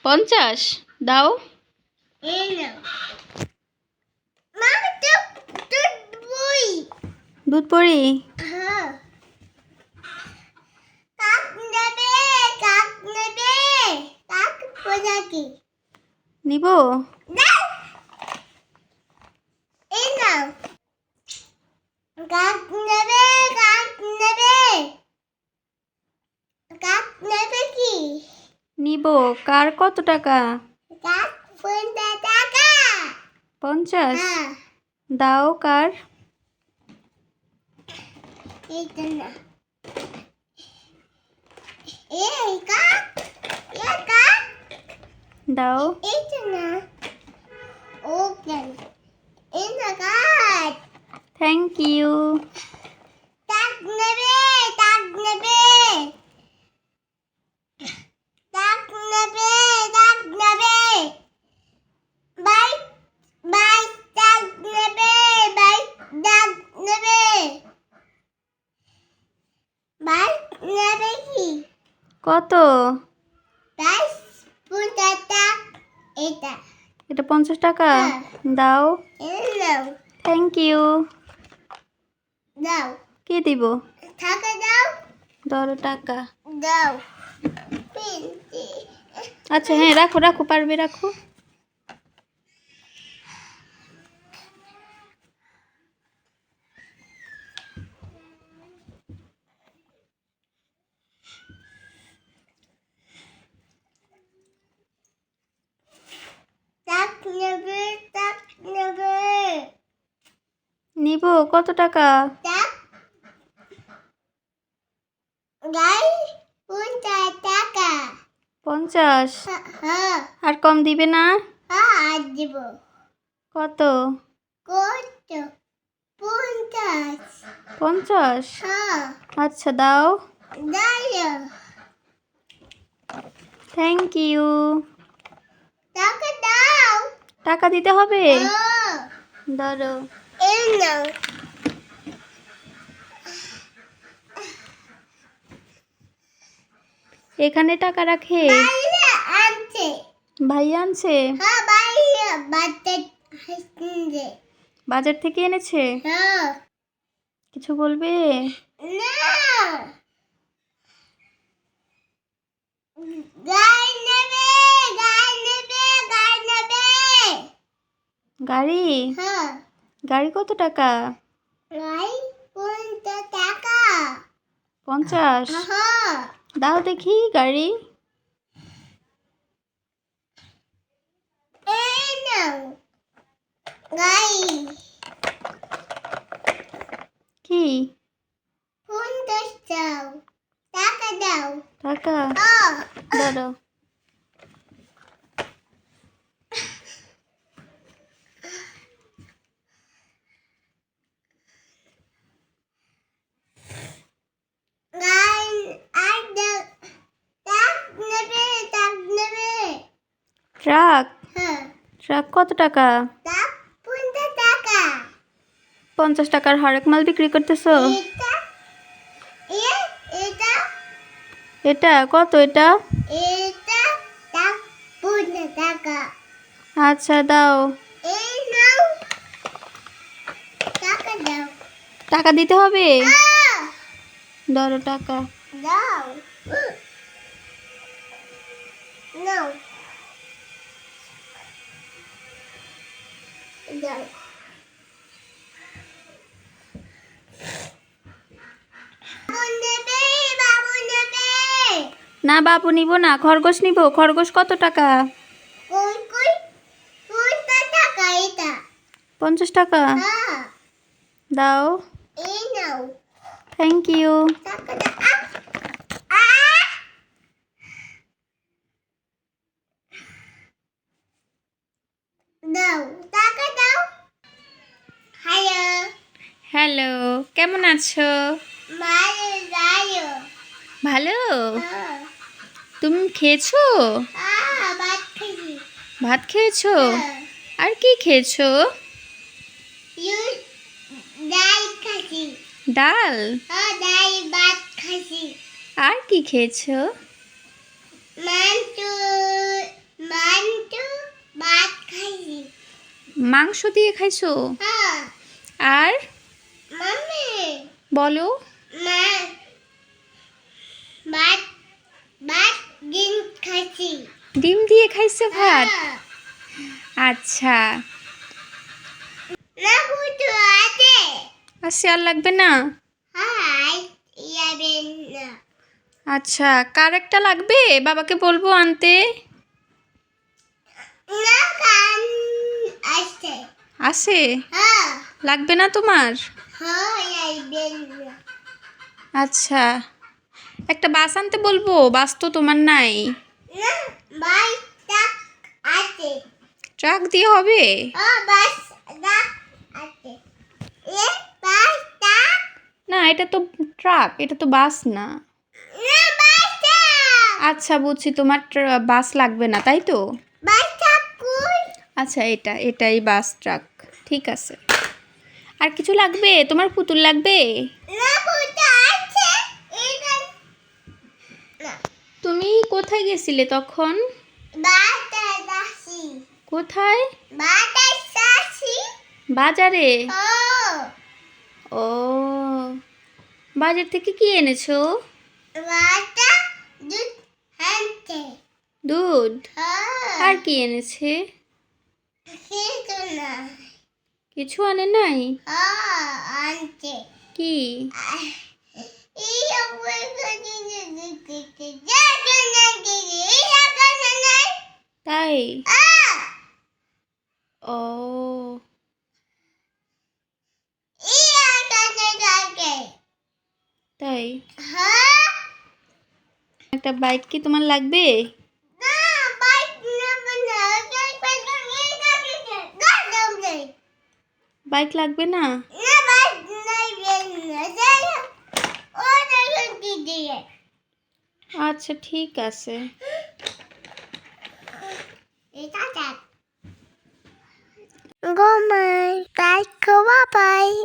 50 দাও। দুধ পড়ি নিব। নিব। কার কত টাকা? 50 দাও। কার? দাও। Thank you. কত? এটা 50 টাকা। দাও। Thank you. কি দিব? ধরো টাকা। আচ্ছা হ্যাঁ রাখো রাখো, পারবে রাখো। নিব। কত টাকা? 50। আর কম দিবে না? কত? 50। আচ্ছা দাও। Thank you. টাকা দিতে হবে? ধরো। এখানে টাকা রাখে? ভাই আনছে? বাজার থেকে এনেছে? কিছু বলবে? গাড়ি? গাড়ি কত টাকা? 50। দাও দেখি গাড়ি। কি? টাকা ধরো। ট্রাক? ট্রাক কত টাকা? 50 টাকার হরেক মাল বিক্রি করতেছো? এটা কত? এটা আচ্ছা দাও। টাকা দিতে হবে? ধরো টাকা। না বাবু নিব না, খরগোশ নিব। খরগোশ কত টাকা? 50 টাকা। দাও। Thank you. হ্যালো, কেমন আছো? ভালো। তুমি খেয়েছো? ভাত খেয়েছো? আর কি খেয়েছো? ডাল? আর কি খেয়েছো? মান্তু ভাত খাইছি। মাংস দিয়ে খাইছো? হ্যাঁ। আর মাম্মি বলো। মা ভাত ভাত ডিম খাইছি। ডিম দিয়ে খাইছো ভাত? হ্যাঁ। আচ্ছা। না বুঝু আছে। আর আর লাগবে না? হ্যাঁ ইয়াবেন না। আচ্ছা, কার একটা লাগবে? বাবাকে বলবো আনতে। না কান আছে। আছে? হ্যাঁ। লাগবে না তোমার? হ্যাঁ ইয়াবেন না। আচ্ছা, একটা বাস আনতে বলবো, বাস তো তোমার নাই। না ভাই টাক আছে। ট্রাক দিয়ে হবে? বাস টাক আছে। এ বাস টাক। না, এটা তো ট্রাক, এটা তো বাস না। না বাস টাক। আচ্ছা বুঝছি, তোমার বাস লাগবে না, তাই তো? বাস টাক কই? আচ্ছা, এটাই বাস ট্রাক। ঠিক আছে। আর কিছু লাগবে? তোমার পুতুল লাগবে? না বুঝু আছে। এটা না তুমি কোথায় গেছিলে তখন? বাটা দাসি। কোথায়? বাটা দাসি। বাজারে? ও ও, বাজার থেকে কি এনেছো? বাটা দুধ আনতে। দুধ? হ্যাঁ। আর কি এনেছে? কিছু না। কিছু আনে নাই? হ্যাঁ আনতে। কি? এই অবস্থা তাই? ও, তাই? একটা বাইক কি তোমার লাগবে? বাইক লাগবে না? আচ্ছা ঠিক আছে। Go, my. Bye. Go, bye.